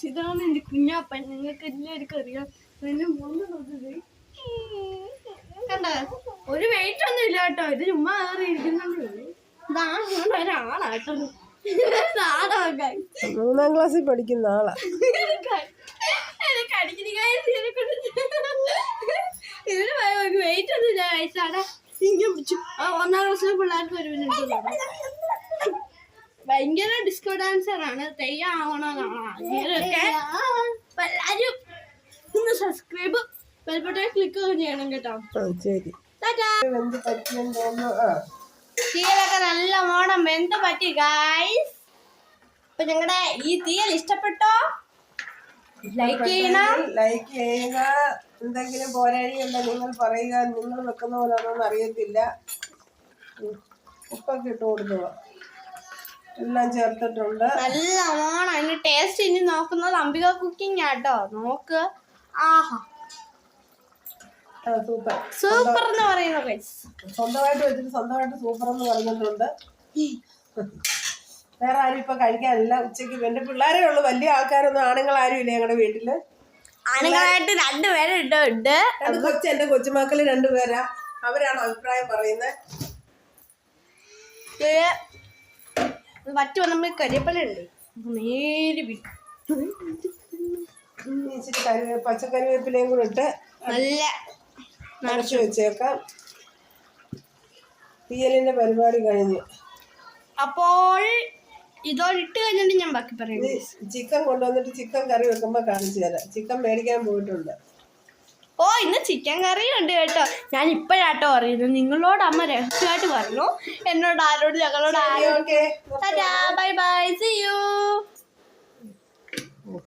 ഇതാണ് എന്റെ കുഞ്ഞാപ്പൻ. നിങ്ങൾക്ക് എല്ലാവർക്കും അറിയാം. കണ്ടോ, ഒരു വെയിറ്റ് ഒന്നും ഇല്ല കേട്ടോ. ഇത് ചുമ്മാ ഇരിക്കുന്നുള്ളൂ. ഇതാണ് ഒരാളാട്ടോ. 3ാം ക്ലാസ്സിൽ പഠിക്കുന്ന ആളാ. ഇതിന് ഒരു വെയിറ്റ് ഒന്നും ഇല്ല കഴിച്ചാടാ. 1ാം ക്ലാസ്സിലെ പിള്ളേർക്ക് ഒരു മിനിറ്റ് ഭയങ്കര ഡിസ്കോ ഡാൻസറാണ്. തെയ്യാവണമെന്നാണ് അങ്ങനെയൊക്കെ. എല്ലാരും ഒന്ന് സബ്സ്ക്രൈബ് ബെൽബട്ടൺ ക്ലിക്ക് ചെയ്യണം കേട്ടോ. ശരി. തീയലൊക്കെ നല്ല മോണം വെന്ത് പറ്റി ഗായ്സ്. അപ്പൊ ഞങ്ങളുടെ ഈ തീയൽ ഇഷ്ടപ്പെട്ടോ? ലൈക്ക് ചെയ്യണം. ലൈക്ക് ചെയ്യുക. എന്തെങ്കിലും പോരാഴിയുണ്ടോ നിങ്ങൾ പറയുക. നിങ്ങൾ വെക്കുന്ന പോലെ അതൊന്നും അറിയത്തില്ല. ഉപ്പൊക്കെ ഇട്ട് കൊടുക്കുക. എല്ലാം ചേർത്തിട്ടുണ്ട്. നല്ല മോണം. അതിന്റെ ടേസ്റ്റ് ഇനി നോക്കുന്നത് അംബിക കുക്കിംഗ് ആട്ടോ. നോക്ക്. ആഹാ, സൂപ്പർ സൂപ്പർ എന്ന് പറയുന്നത്. സ്വന്തമായിട്ട് വെച്ചിട്ട് സ്വന്തമായിട്ട് സൂപ്പർ എന്ന് പറഞ്ഞിട്ടുണ്ട്. വേറെ ആരും ഇപ്പൊ കഴിക്കാനില്ല. ഉച്ചക്ക് എന്റെ പിള്ളേരേ ഉള്ളു. വലിയ ആൾക്കാരൊന്നും ആണുങ്ങൾ ആരും ഇല്ല ഞങ്ങളുടെ വീട്ടില്. ആണുങ്ങളായിട്ട് 2 പേരുണ്ട്. എന്റെ കൊച്ചുമക്കള് 2 പേരാ. അവരാണ് അഭിപ്രായം പറയുന്നത്. മറ്റു നമ്മൾ കരിയപ്പലുണ്ട്. നേരി ഇച്ചിരി പച്ചക്കറിവേപ്പിലയും കൂടെ ഇട്ട് നല്ല നിറച്ച് വെച്ചേക്കാം. തീയലിന്റെ പരിപാടി കഴിഞ്ഞു. അപ്പോൾ ഇതോടിട്ട് കഴിഞ്ഞിട്ട് ഞാൻ ബാക്കി പറയാം. ചിക്കൻ കൊണ്ടുവന്നിട്ട് ചിക്കൻ കറി വെക്കുമ്പോ കാണിച്ചു തരാം. ചിക്കൻ മേടിക്കാൻ പോയിട്ടുണ്ട്. ഓ, ഇന്ന് ചിക്കൻ കറി ഉണ്ട് കേട്ടോ. ഞാൻ ഇപ്പോഴാട്ടോ അറിയുന്നത്. നിങ്ങളോട് അമ്മ രഹസ്യമായിട്ട് പറഞ്ഞു. എന്നോട് ആരോട് ഞങ്ങളോട് ആരോട്. Bye bye, see U.